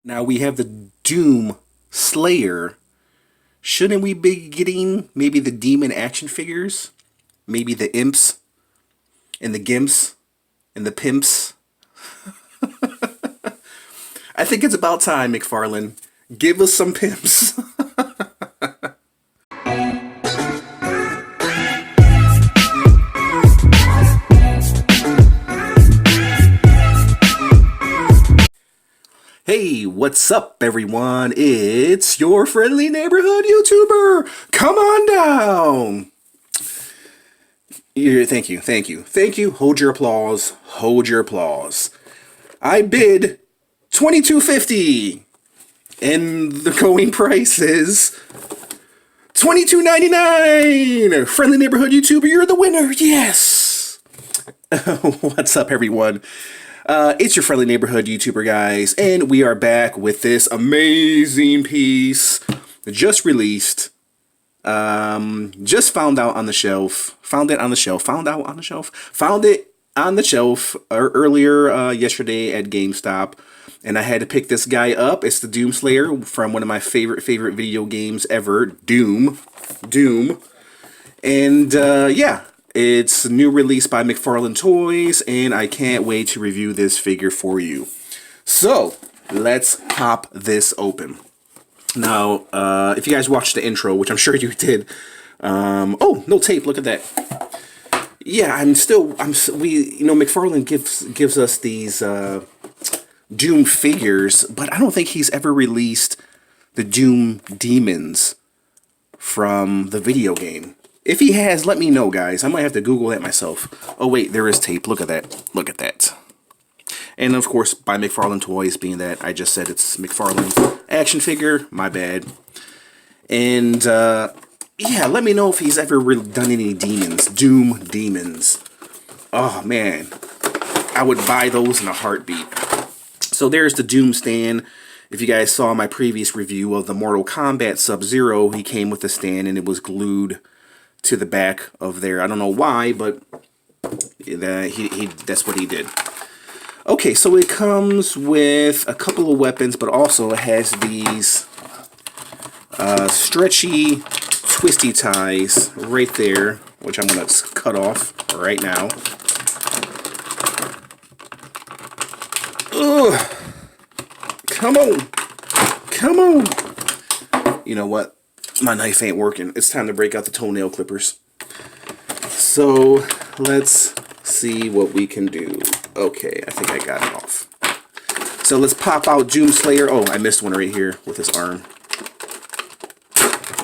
Now we have the Doom Slayer. Shouldn't we be getting maybe the demon action figures? Maybe the imps and the gimps and the pimps? I think it's about time, McFarlane. Give us some pimps. Hey, what's up, everyone? It's your friendly neighborhood YouTuber. Come on down. Thank you. Hold your applause. Hold your applause. I bid $22.50, and the going price is $22.99. Friendly neighborhood YouTuber, you're the winner. Yes. What's up, everyone? It's your friendly neighborhood YouTuber, guys, and we are back with this amazing piece just released. Just found out on the shelf. Found it on the shelf. Found it on the shelf earlier yesterday at GameStop, and I had to pick this guy up. It's the Doom Slayer from one of my favorite video games ever, Doom. And yeah. It's a new release by McFarlane Toys, and I can't wait to review this figure for you. So, let's pop this open. Now, if you guys watched the intro, which I'm sure you did, oh, no tape, look at that. Yeah, McFarlane gives us these Doom figures, but I don't think he's ever released the Doom demons from the video game. If he has, let me know, guys. I might have to Google that myself. Oh, wait, there is tape. Look at that. Look at that. And, of course, by McFarlane Toys, being that I just said it's McFarlane's action figure. My bad. And, yeah, let me know if he's ever really done any demons. Doom demons. Oh, man. I would buy those in a heartbeat. So there's the Doom stand. If you guys saw my previous review of the Mortal Kombat SubZero, he came with a stand and it was glued to the back of there. I don't know why, but that's what he did. Okay, so it comes with a couple of weapons, but also it has these stretchy, twisty ties right there, which I'm going to cut off right now. Ugh! Come on! You know what? My knife ain't working. It's time to break out the toenail clippers. So, let's see what we can do. Okay, I think I got it off. So let's pop out Doom Slayer. Oh, I missed one right here with his arm.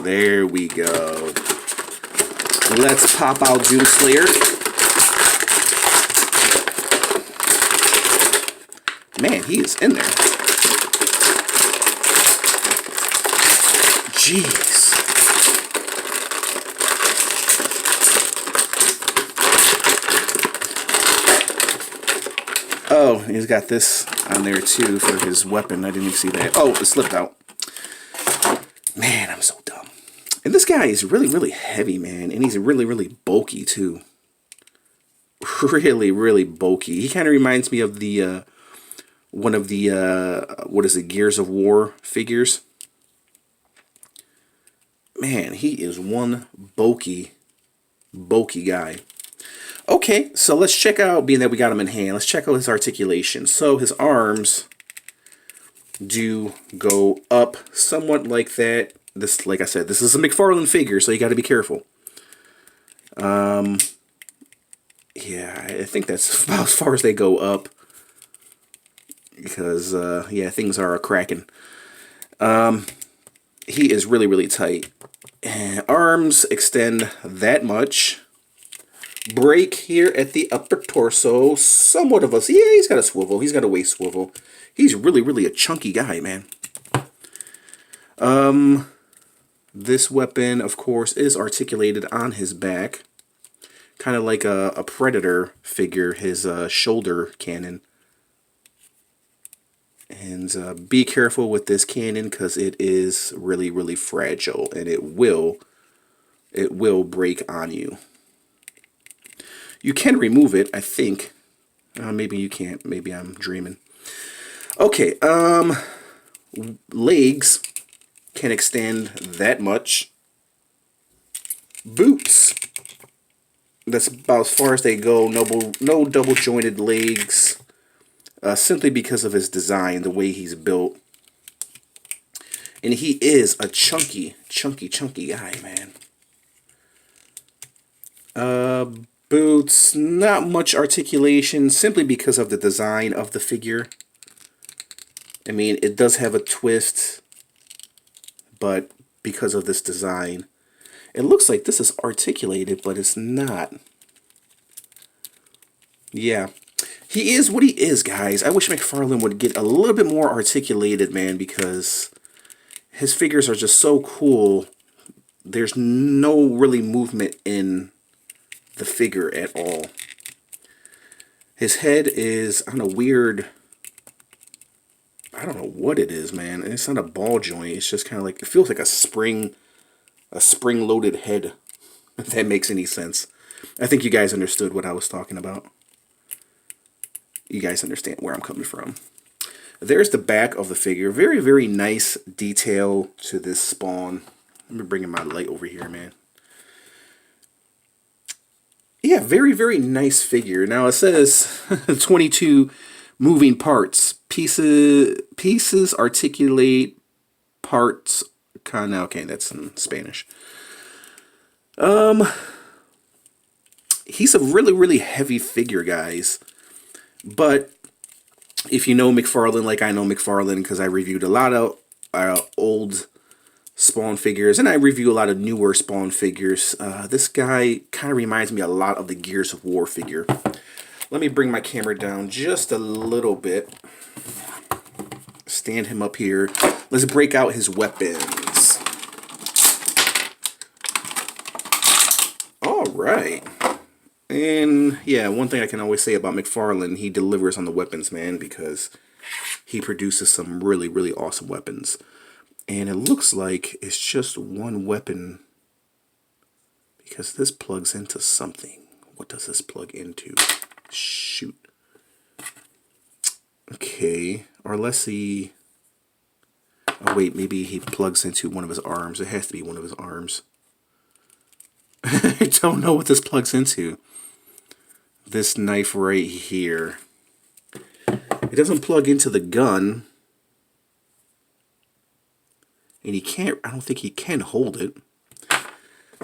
There we go. Let's pop out Doom Slayer. Man, he is in there. Jeez. Oh, he's got this on there too for his weapon. I didn't even see that. Oh, it slipped out. Man, I'm so dumb. And this guy is really heavy, man. And he's really bulky too. Really bulky. He kind of reminds me of the one of the what is it, Gears of War figures. Man, he is one bulky guy. Okay, so let's check out, being that we got him in hand, let's check out his articulation. So his arms do go up somewhat like that. This, like I said, this is a McFarlane figure, so you got to be careful. Yeah, I think that's about as far as they go up. Because, yeah, things are cracking. He is really tight. And arms extend that much. Break here at the upper torso. Somewhat of a... Yeah, he's got a swivel. He's got a waist swivel. He's really a chunky guy, man. This weapon, of course, is articulated on his back. Kind of like a Predator figure, his shoulder cannon. And be careful with this cannon because it is really fragile, and it will break on you. You can remove it, I think. Maybe you can't. Maybe I'm dreaming. Okay, Legs can extend that much. Boots, that's about as far as they go. No double jointed legs, simply because of his design, the way he's built. And he is a chunky guy, man. Boots, not much articulation, simply because of the design of the figure. I mean, it does have a twist, but because of this design, it looks like this is articulated, but it's not. Yeah. He is what he is, guys. I wish McFarlane would get a little bit more articulated, man, because his figures are just so cool. There's no really movement in the figure at all. His head is on a weird... I don't know what it is, man. It's not a ball joint. It's just kind of like... It feels like a spring-loaded head, if that makes any sense. I think you guys understood what I was talking about. You guys understand where I'm coming from. There's the back of the figure. Very, very nice detail to this spawn. Let me bring in my light over here, man. Yeah, very, very nice figure. Now it says 22 moving parts. Pieces articulate parts. Okay, that's in Spanish. He's a really, really heavy figure, guys. But if you know McFarlane like I know McFarlane, because I reviewed a lot of old Spawn figures, and I review a lot of newer Spawn figures, this guy kind of reminds me a lot of the Gears of War figure. Let me bring my camera down just a little bit. Stand him up here. Let's break out his weapons. All right. And yeah, one thing I can always say about McFarlane, he delivers on the weapons, man, because he produces some really, really awesome weapons. And it looks like it's just one weapon, because this plugs into something. What does this plug into? Shoot. Okay, or let's see. Oh wait, maybe he plugs into one of his arms. It has to be one of his arms. I don't know what this plugs into. This knife right here. It doesn't plug into the gun. And he can't, I don't think he can hold it.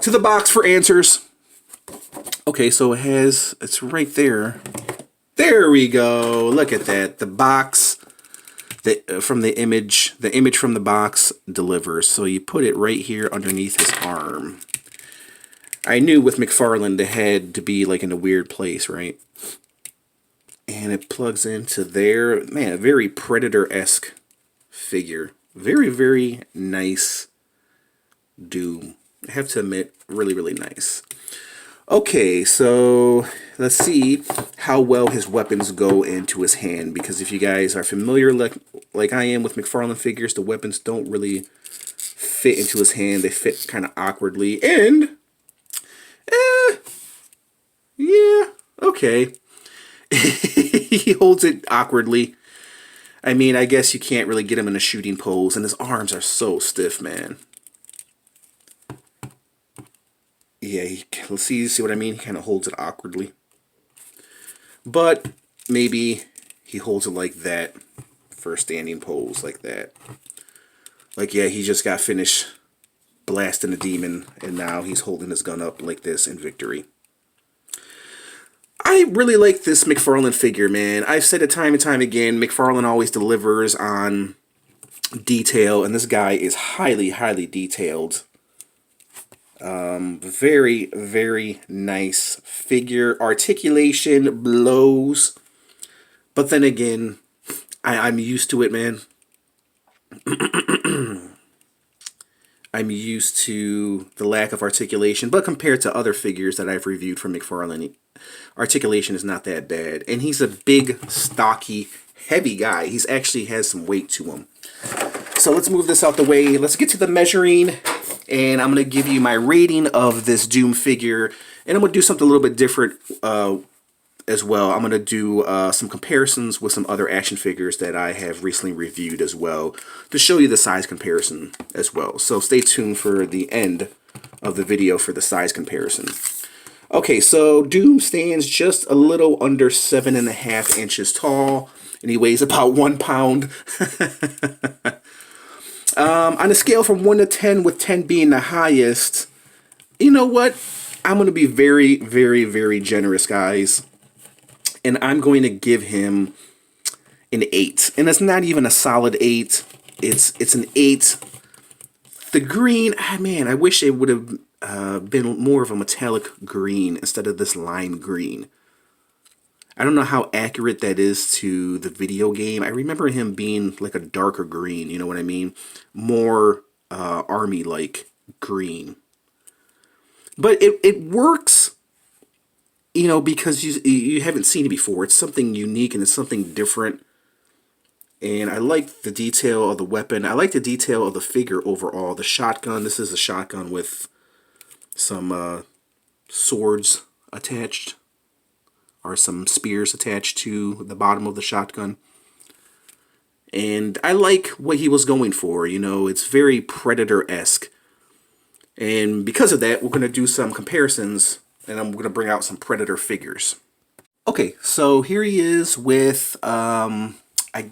To the box for answers. Okay, so it's right there. There we go. Look at that. The box from the image from the box delivers. So you put it right here underneath his arm. I knew with McFarlane the head to be like in a weird place, right? And it plugs into there. Man, a very Predator-esque figure. Very, very nice Doom. I have to admit, really, really nice. Okay, so let's see how well his weapons go into his hand. Because if you guys are familiar, like I am with McFarlane figures, the weapons don't really fit into his hand. They fit kind of awkwardly. And, yeah, okay. He holds it awkwardly. I mean, I guess you can't really get him in a shooting pose. And his arms are so stiff, man. Yeah, let's see what I mean? He kind of holds it awkwardly. But maybe he holds it like that for a standing pose, like that. Like, yeah, he just got finished blasting a demon, and now he's holding his gun up like this in victory. I really like this McFarlane figure, man. I've said it time and time again, McFarlane always delivers on detail, and this guy is highly, highly detailed. Very, very nice figure. Articulation blows. But then again, I'm used to it, man. I'm used to the lack of articulation, but compared to other figures that I've reviewed from McFarlane, articulation is not that bad. And he's a big, stocky, heavy guy. He's actually has some weight to him. So let's move this out the way. Let's get to the measuring. And I'm going to give you my rating of this Doom figure. And I'm going to do something a little bit different as well, I'm going to do some comparisons with some other action figures that I have recently reviewed as well, to show you the size comparison as well. So stay tuned for the end of the video for the size comparison. Okay, so Doom stands just a little under 7.5 inches tall, and he weighs about 1 pound. On a scale from 1 to 10, with 10 being the highest, you know what? I'm going to be very, very, very generous, guys. And I'm going to give him an 8. And it's not even a solid 8. It's an 8. The green, man, I wish it would have been more of a metallic green instead of this lime green. I don't know how accurate that is to the video game. I remember him being like a darker green, you know what I mean? More army-like green. But it works, you know, because you haven't seen it before. It's something unique and it's something different. And I like the detail of the weapon. I like the detail of the figure overall. The shotgun, this is a shotgun with some swords attached, or some spears attached to the bottom of the shotgun. And I like what he was going for, you know, it's very Predator-esque. And because of that, we're going to do some comparisons, and I'm going to bring out some Predator figures. Okay, so here he is with, I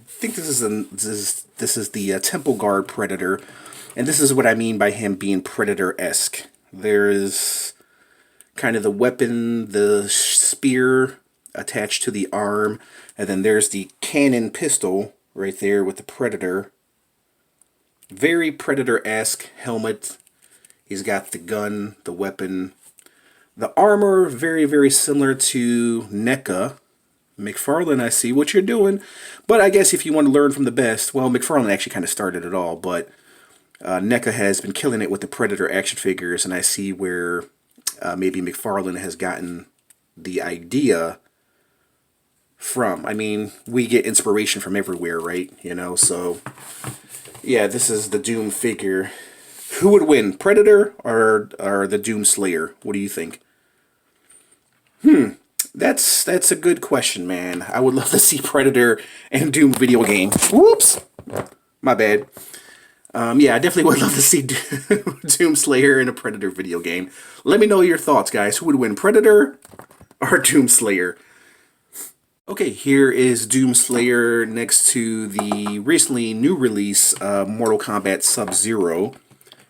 think this is the Temple Guard Predator, and this is what I mean by him being Predator-esque. There's kind of the weapon, the spear attached to the arm, and then there's the cannon pistol right there with the Predator. Very Predator-esque helmet. He's got the gun, the weapon. The armor, very, very similar to NECA. McFarlane, I see what you're doing. But I guess if you want to learn from the best, well, McFarlane actually kind of started it all, but NECA has been killing it with the Predator action figures, and I see where maybe McFarlane has gotten the idea from. I mean, we get inspiration from everywhere, right? You know, so yeah, this is the Doom figure. Who would win, Predator or the Doom Slayer? What do you think? That's a good question, man. I would love to see Predator and Doom video game. Whoops! My bad. Yeah, I definitely would love to see Doom Slayer in a Predator video game. Let me know your thoughts, guys. Who would win, Predator or Doom Slayer? Okay, here is Doom Slayer next to the recently new release Mortal Kombat SubZero.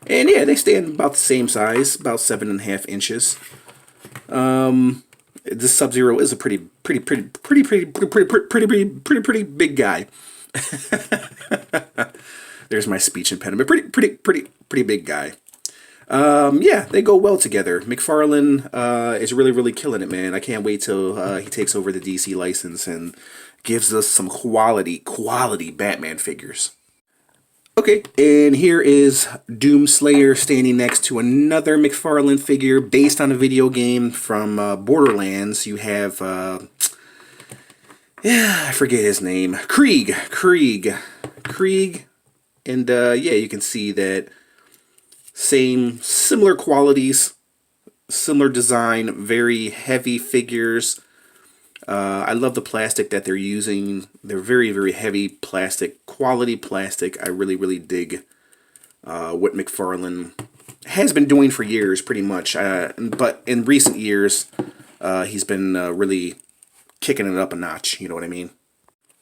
And yeah, they stand about the same size, about 7.5 inches. This SubZero is a pretty big guy. There's my speech impediment. Pretty big guy. Yeah, they go well together. McFarlane is really killing it, man. I can't wait till he takes over the DC license and gives us some quality Batman figures. Okay, and here is Doom Slayer standing next to another McFarlane figure based on a video game from Borderlands. You have, yeah, I forget his name. Krieg. And, yeah, you can see that similar qualities, similar design, very heavy figures. I love the plastic that they're using. They're very heavy plastic, quality plastic. I really dig what McFarlane has been doing for years, pretty much. But in recent years, he's been really kicking it up a notch, you know what I mean?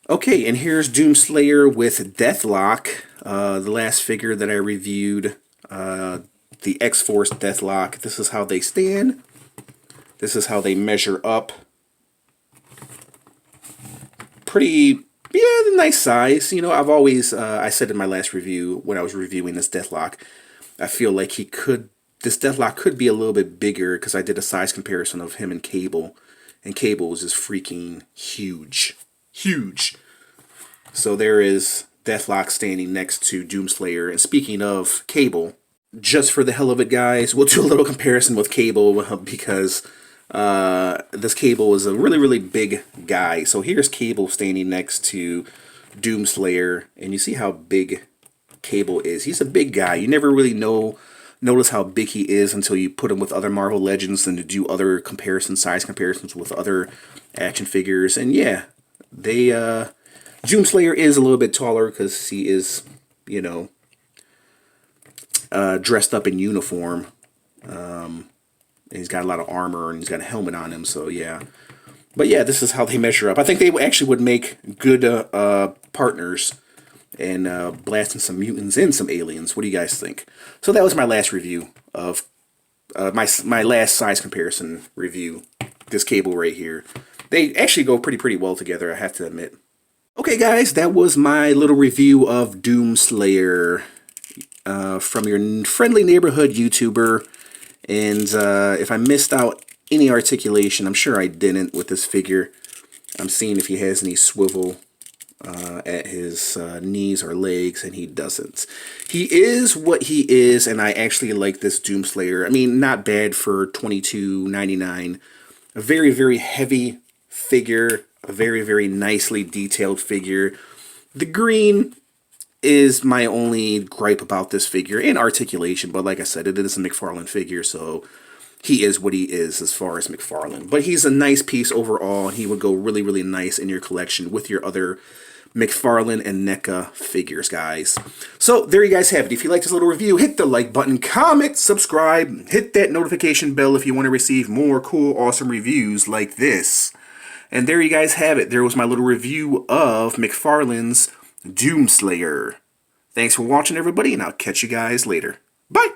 Okay, and here's Doom Slayer with Deathlok, the last figure that I reviewed, the X-Force Deathlok. This is how they stand. This is how they measure up. Pretty, yeah, nice size. You know, I've always, I said in my last review, when I was reviewing this Deathlok, I feel like this Deathlok could be a little bit bigger, because I did a size comparison of him and Cable, and Cable is just freaking huge. So there is Deathlok standing next to Doom Slayer. And speaking of Cable, just for the hell of it, guys, we'll do a little comparison with Cable, because this Cable is a really big guy. So here's Cable standing next to Doom Slayer, and you see how big Cable is. He's a big guy. You never really notice how big he is until you put him with other Marvel Legends and to do other size comparisons with other action figures. And yeah, they Doomslayer is a little bit taller because he is, you know, dressed up in uniform. And he's got a lot of armor and he's got a helmet on him, so yeah. But yeah, this is how they measure up. I think they actually would make good partners and blasting some mutants and some aliens. What do you guys think? So that was my last review of my last size comparison review. This cable right here. They actually go pretty well together, I have to admit. Okay, guys, that was my little review of Doomslayer from your friendly neighborhood YouTuber. And if I missed out any articulation, I'm sure I didn't with this figure. I'm seeing if he has any swivel at his knees or legs, and he doesn't. He is what he is, and I actually like this Doomslayer. I mean, not bad for $22.99. A very heavy figure, a very nicely detailed figure. The green is my only gripe about this figure, and articulation, but like I said, it is a McFarlane figure, so he is what he is as far as McFarlane. But he's a nice piece overall, and he would go really nice in your collection with your other McFarlane and NECA figures, guys. So there you guys have it. If you liked this little review, hit the like button, comment, subscribe, hit that notification bell if you want to receive more cool, awesome reviews like this. And there you guys have it. There was my little review of McFarlane's Doomslayer. Thanks for watching, everybody, and I'll catch you guys later. Bye!